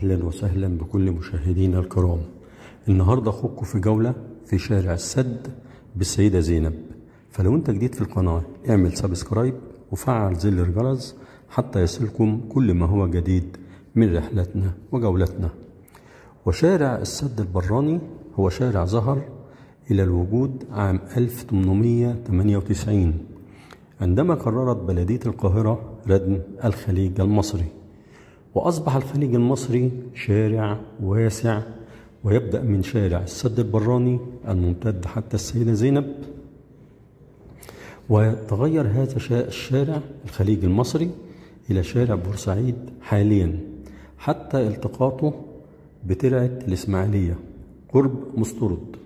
أهلا وسهلا بكل مشاهدينا الكرام. النهاردة أخوكم في جولة في شارع السد بالسيدة زينب. فلو أنت جديد في القناة اعمل سبسكرايب وفعل زر الجرس حتى يصلكم كل ما هو جديد من رحلتنا وجولتنا. وشارع السد البراني هو شارع ظهر إلى الوجود عام 1898 عندما قررت بلدية القاهرة ردم الخليج المصري، وأصبح الخليج المصري شارع واسع، ويبدأ من شارع السد البراني الممتد حتى السيدة زينب، وتغير هذا الشارع الخليج المصري إلى شارع بورسعيد حاليا حتى التقاطه بترعة الإسماعيلية قرب مسترد.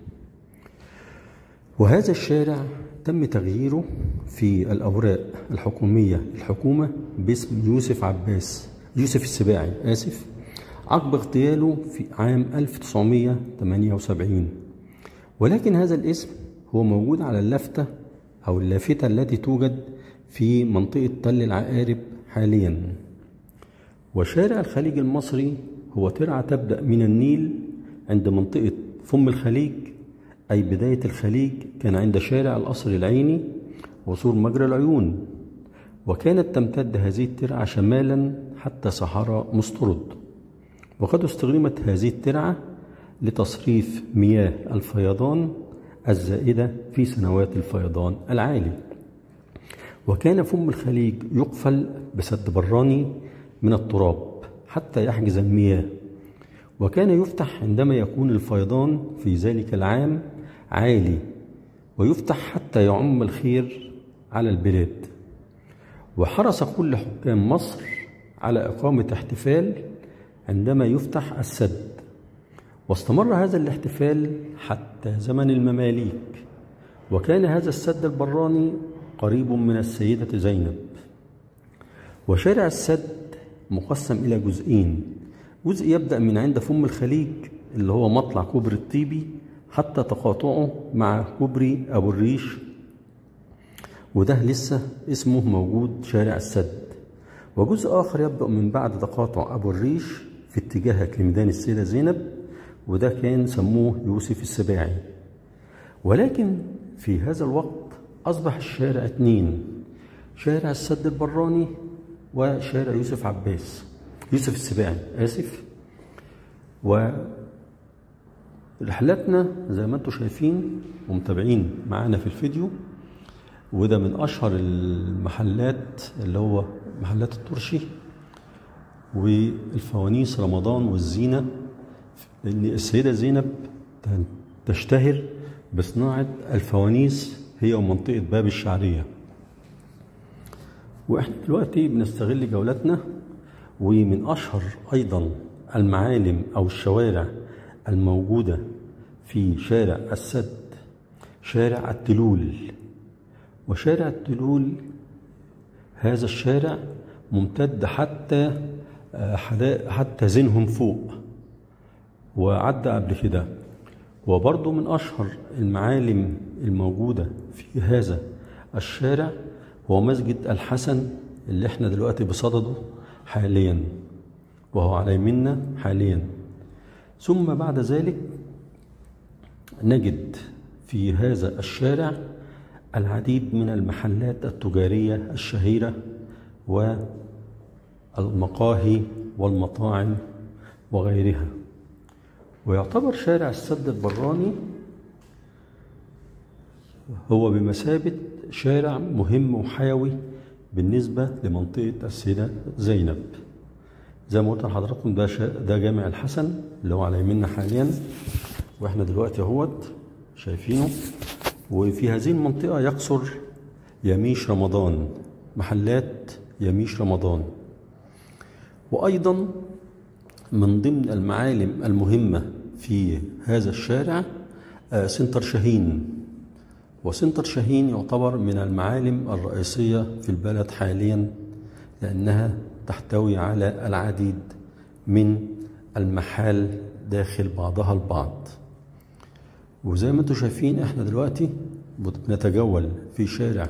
وهذا الشارع تم تغييره في الأوراق الحكومية الحكومة باسم يوسف السباعي عقب اغتياله في عام 1978. ولكن هذا الاسم هو موجود على اللافتة التي توجد في منطقة تل العقارب حاليا. وشارع الخليج المصري هو ترعة تبدأ من النيل عند منطقة فم الخليج، أي بداية الخليج كان عند شارع القصر العيني وسور مجرى العيون، وكانت تمتد هذه الترعة شمالا حتى صحراء مسترد. وقد استخدمت هذه الترعة لتصريف مياه الفيضان الزائدة في سنوات الفيضان العالي. وكان فم الخليج يقفل بسد براني من التراب حتى يحجز المياه، وكان يفتح عندما يكون الفيضان في ذلك العام عالي، ويفتح حتى يعم الخير على البلاد. وحرص كل حكام مصر على إقامة احتفال عندما يفتح السد، واستمر هذا الاحتفال حتى زمن المماليك. وكان هذا السد البراني قريب من السيدة زينب. وشارع السد مقسم إلى جزئين، جزء يبدأ من عند فم الخليج اللي هو مطلع كوبري الطيبي حتى تقاطعه مع كوبري أبو الريش، وده لسه اسمه موجود شارع السد. وجزء آخر يبدأ من بعد تقاطع أبو الريش في اتجاهك لميدان السيدة زينب، وده كان سموه يوسف السباعي. ولكن في هذا الوقت أصبح الشارع اتنين، شارع السد البراني وشارع يوسف السباعي ورحلتنا زي ما انتم شايفين ومتابعين معانا في الفيديو، وده من أشهر المحلات اللي هو محلات الترشي والفوانيس رمضان والزينة، لأن السيدة زينب تشتهر بصناعة الفوانيس هي ومنطقة باب الشعرية. وإحنا دلوقتي بنستغل جولتنا، ومن أشهر أيضا المعالم أو الشوارع الموجودة في شارع السد شارع التلول. وشارع التلول هذا الشارع ممتد حتى زينهم فوق، وعدى قبل كده. وبرضه من أشهر المعالم الموجودة في هذا الشارع هو مسجد الحسن اللي احنا دلوقتي بصدده حاليا، وهو على يمنا حاليا. ثم بعد ذلك نجد في هذا الشارع العديد من المحلات التجارية الشهيرة والمقاهي والمطاعم وغيرها. ويعتبر شارع السد البراني هو بمثابة شارع مهم وحيوي بالنسبة لمنطقة السيدة زينب. زي ما قلت لحضراتكم ده جامع الحسن اللي هو على يميننا حاليا، واحنا دلوقتي اهوت شايفينه. وفي هذه المنطقة يقصر يميش رمضان، محلات يميش رمضان. وأيضا من ضمن المعالم المهمة في هذا الشارع سنتر شاهين. وسنتر شاهين يعتبر من المعالم الرئيسية في البلد حاليا، لأنها تحتوي على العديد من المحال داخل بعضها البعض. وزي ما انتم شايفين احنا دلوقتي بنتجول في شارع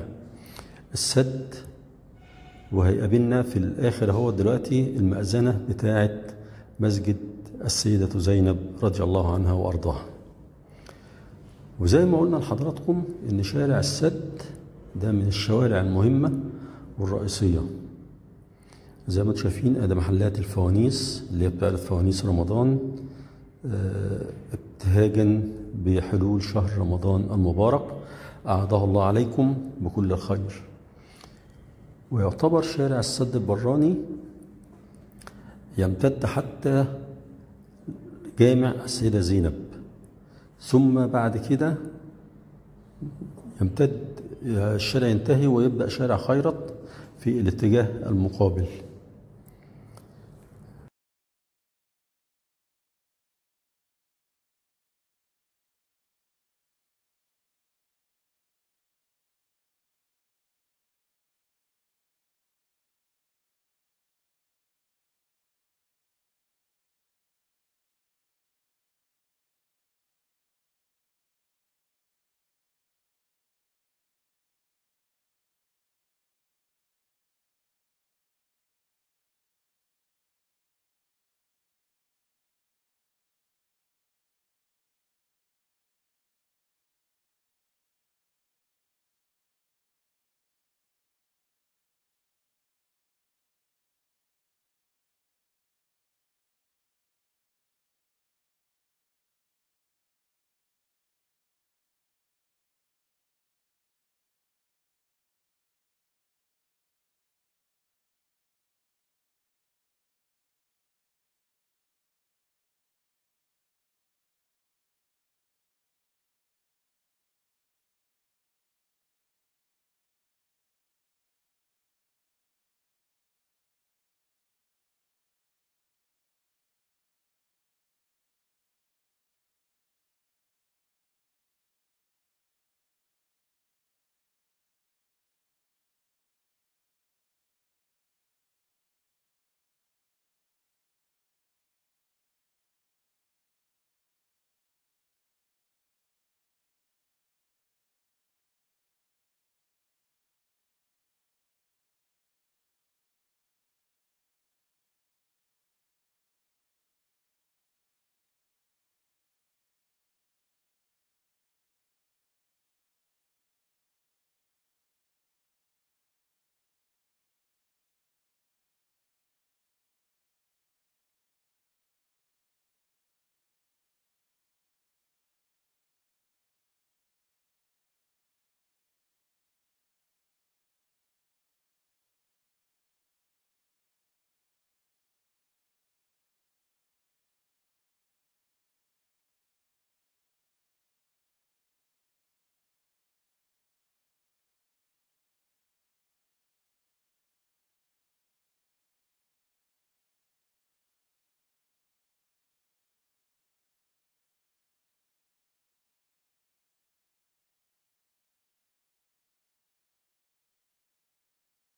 السد، وهيقابلنا في الآخر هو دلوقتي المأذنة بتاعة مسجد السيدة زينب رضي الله عنها وأرضاها. وزي ما قلنا لحضراتكم إن شارع السد ده من الشوارع المهمة والرئيسية. زي ما انتم شايفين ادي محلات الفوانيس اللي هي بتعرض فوانيس رمضان ابتهاجا بحلول شهر رمضان المبارك، أعاده الله عليكم بكل الخير. ويعتبر شارع السد البراني يمتد حتى جامع السيدة زينب، ثم بعد كده يمتد الشارع ينتهي ويبدأ شارع خيرت في الاتجاه المقابل.